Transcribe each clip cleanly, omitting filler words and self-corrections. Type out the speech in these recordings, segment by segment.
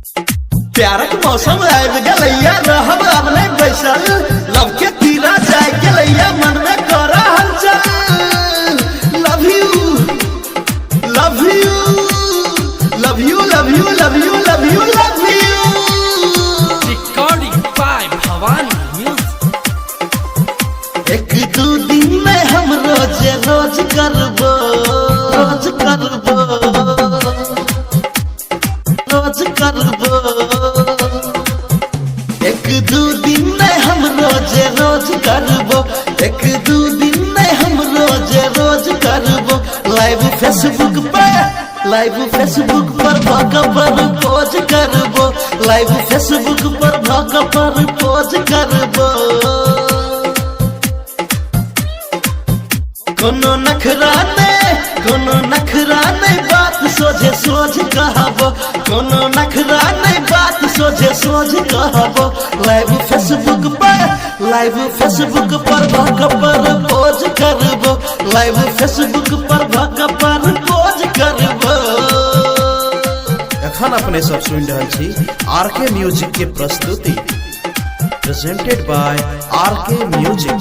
प्यारक मौसम आबि गेलैया रहब अब नहीं बैसल लव के तीरा जाय गेलैया मन में कर हलचल love you love you love you love you love you love you love you recording by Bhavani music. एक दो दिन में हम रोज रोज करबो रोज करबो रोज करबो एक दो दिन में हम रोज रोज करबो एक दो दिन में हम रोज रोज करबो लाइव फेसबुक पर भागा पर पोज करबो लाइव फेसबुक पर भागा पर पोज करबो कोनो नखरा नहीं बात सोझे सोझ कहबो कोनो नखरा नहीं बात सोझे सोझ कहबो लाइव फेसबुक पर भागा पर पोज करबो लाइव फेसबुक पर भागा पर पोज करबो। एखन अपने सब सुन रहल छी आरके म्यूजिक के प्रस्तुति presented by RK music.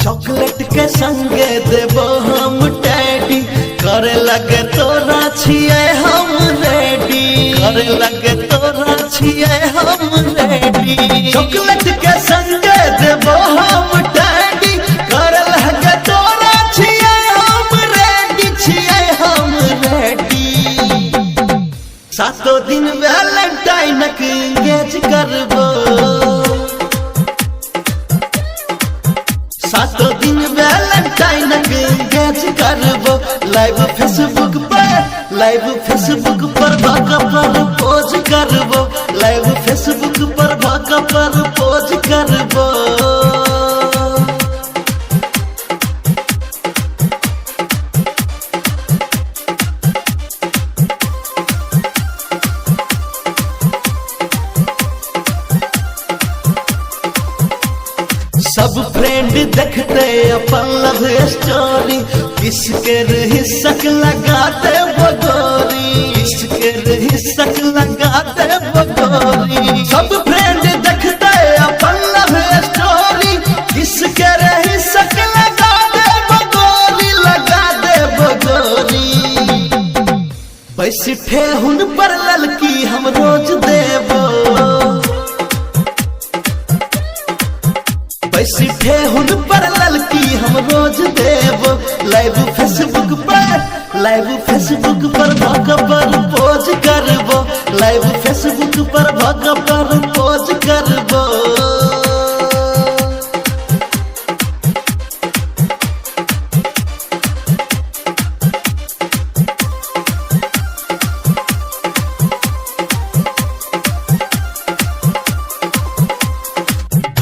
Chocolate के संगे देबो हम टैडी करे लगे तोरा छिए हम रेडी करे लगे तोरा छिए हम रेडी चॉकलेट के संगे देबो हम टैडी करे लगे तोरा छिए हम रेडी सातों दिन वैलेंटाइन के एंगेज करबो सातों दिन वैलेंटाइन के एंगेज करबो लाइव फेसबुक पर भागा पर पोज करबो लाइव फेसबुक पर भागा पर पोज करबो। सब फ्रेंड देखते अपन लव स्टोरी किसके हिस्सक लगाते बगोरी किसके हिस्सक लगाते बगोरी सब फ्रेंड देखते अपन लव स्टोरी किसके हिस्सक लगाते बगोरी बैठे हुन पर ललकी हम रोज देबो बैठे हुन पर ललकी हम रोज देबो लाइव फेसबुक पर भागा पर पोज करबो लाइव फेसबुक पर भागा पर पोज करबो।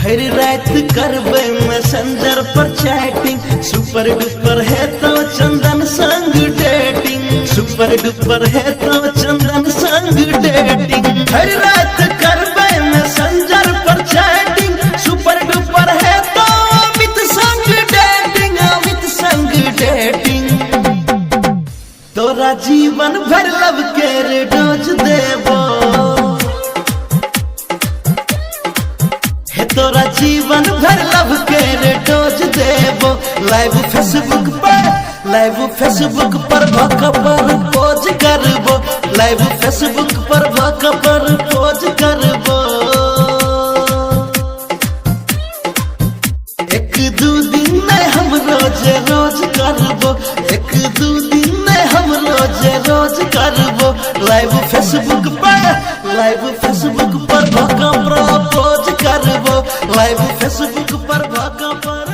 भर रात करबे मैसेंजर पर चैटिंग सुपर डुपर है तो चंदन संग डेटिंग सुपर डुपर है तो चंदन संग डेटिंग भर रात करबे मैसेंजर पर चैटिंग सुपर डुपर है तो अमित संग डेटिंग तोरा जीवन भर लब के डोज देबो तोरा जीवन भर लव के डोज देबो लाइव फेसबुक पर भागा पर पोज करबो लाइव फेसबुक पर भागा पर पोज करबो। एक दो दिन में हम रोज रोज करबो एक दो दिन में हम रोज रोज करबो लाइव फेसबुक पर भागा पर पोज करबो लाइव फेसबुक पर भागा पर